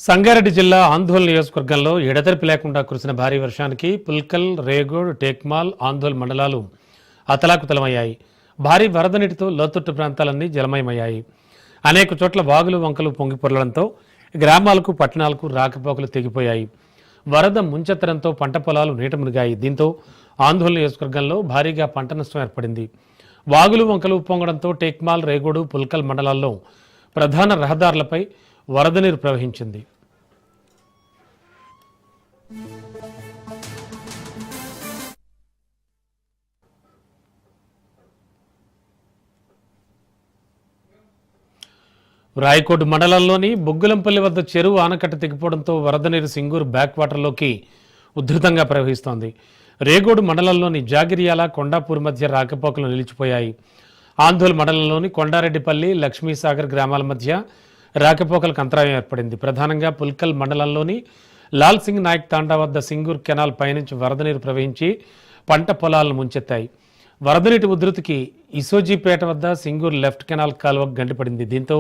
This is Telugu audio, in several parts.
సంగారెడ్డి జిల్లా ఆందోళన నియోజకవర్గంలో ఎడతెరిపి లేకుండా కురిసిన భారీ వర్షానికి పుల్కల్, రేగోడ్, టేక్మాల్, ఆందోళన మండలాలు అతలాకుతలమయ్యాయి. భారీ వరద నీటితో లోతట్టు ప్రాంతాలన్నీ జలమయమయ్యాయి. అనేక చోట్ల వాగులు, వంకలు పొంగిపొరలడంతో గ్రామాలకు, పట్టణాలకు రాకపోకలు తెగిపోయాయి. వరద ముంచెత్తడంతో పంట పొలాలు నీట మునిగాయి. దీంతో ఆందోళన నియోజకవర్గంలో భారీగా పంట నష్టం ఏర్పడింది. వాగులు, వంకలు పొంగడంతో టేక్మాల్, రేగోడు, పుల్కల్ మండలాల్లో ప్రధాన రహదారులపై వరద నీరు ప్రవహించింది. రాయకోట్ మండలంలోని బొగ్గులంపల్లి వద్ద చెరువు ఆనకట్ట తెగిపోవడంతో వరద నీరు సింగూరు బ్యాక్ వాటర్లోకి ఉధృతంగా ప్రవహిస్తోంది. రేగోడు మండలంలోని జాగిరియాల, కొండాపూర్ మధ్య రాకపోకలు నిలిచిపోయాయి. ఆందోళన మండలంలోని కొండారెడ్డిపల్లి, లక్ష్మీసాగర్ గ్రామాల మధ్య రాకపోకలకు అంతరాయం ఏర్పడింది. ప్రధానంగా పుల్కల్ మండలంలోని లాల్ సింగ్ నాయక్ తాండా వద్ద సింగూర్ కెనాల్ పైనుంచి వరద నీరు ప్రవహించి పంట పొలాలను ముంచెత్తాయి. వరద నీటి ఉధృతికి ఇసోజీపేట వద్ద సింగూర్ లెఫ్ట్ కెనాల్ కాలువకు గండిపడింది. దీంతో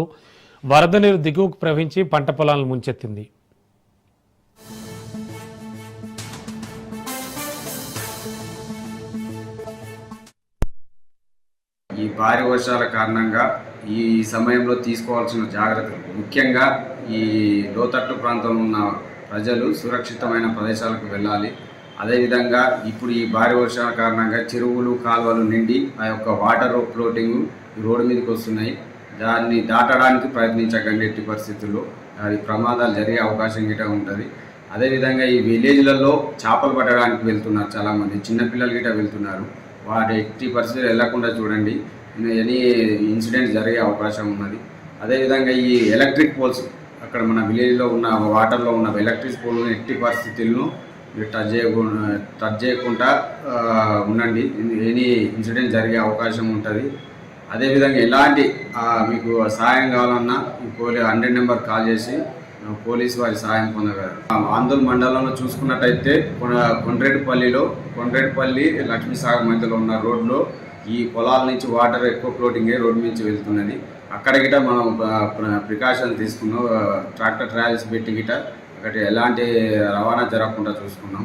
వరద నీరు దిగువకు ప్రవహించి పంట పొలాలను ముంచెత్తింది. ఈ భారీ వర్షాల కారణంగా ఈ సమయంలో తీసుకోవాల్సిన జాగ్రత్తలు, ముఖ్యంగా ఈ లోతట్టు ప్రాంతంలో ఉన్న ప్రజలు సురక్షితమైన ప్రదేశాలకు వెళ్ళాలి. అదేవిధంగా ఇప్పుడు ఈ భారీ వర్షాల కారణంగా చెరువులు, కాలువలు నిండి ఆ యొక్క వాటర్ ఫ్లోటింగ్ రోడ్డు మీదకి వస్తున్నాయి. దాన్ని దాటడానికి ప్రయత్నించకండి. ఎట్టి పరిస్థితుల్లో అది ప్రమాదాలు జరిగే అవకాశం గిట్ట ఉంటుంది. అదేవిధంగా ఈ విలేజ్లలో చేపలు పట్టడానికి వెళ్తున్నారు, చాలామంది చిన్నపిల్లలు గిట్ట వెళ్తున్నారు. వాటి ఎట్టి పరిస్థితులు వెళ్లకుండా చూడండి. ఎనీ ఇన్సిడెంట్ జరిగే అవకాశం ఉన్నది. అదేవిధంగా ఈ ఎలక్ట్రిక్ పోల్స్, అక్కడ మన విలేజ్లో ఉన్న వాటర్లో ఉన్న ఎలక్ట్రిక్ పోల్ను ఎట్టి పరిస్థితులను మీరు టచ్ చేయకుండా ఉండండి. ఎనీ ఇన్సిడెంట్ జరిగే అవకాశం ఉంటుంది. అదేవిధంగా ఎలాంటి మీకు సహాయం కావాలన్నా ఈ 100 నెంబర్ కాల్ చేసి పోలీసు వారి సహాయం పొందగలరు. ఆందోళన మండలంలో చూసుకున్నట్టయితే కొండ్రెడ్డిపల్లి లక్ష్మీసాగర్ మధ్యలో ఉన్న రోడ్లో ఈ పొలాల నుంచి వాటర్ ఎక్కువ ఫ్లోటింగ్ రోడ్డు నుంచి వెళ్తున్నది. అక్కడ గిట మనం ప్రికాషన్ తీసుకున్నాం. ట్రాక్టర్ ట్రావెల్స్ పెట్టి గిట అక్కడ ఎలాంటి రవాణా జరగకుండా చూసుకున్నాం.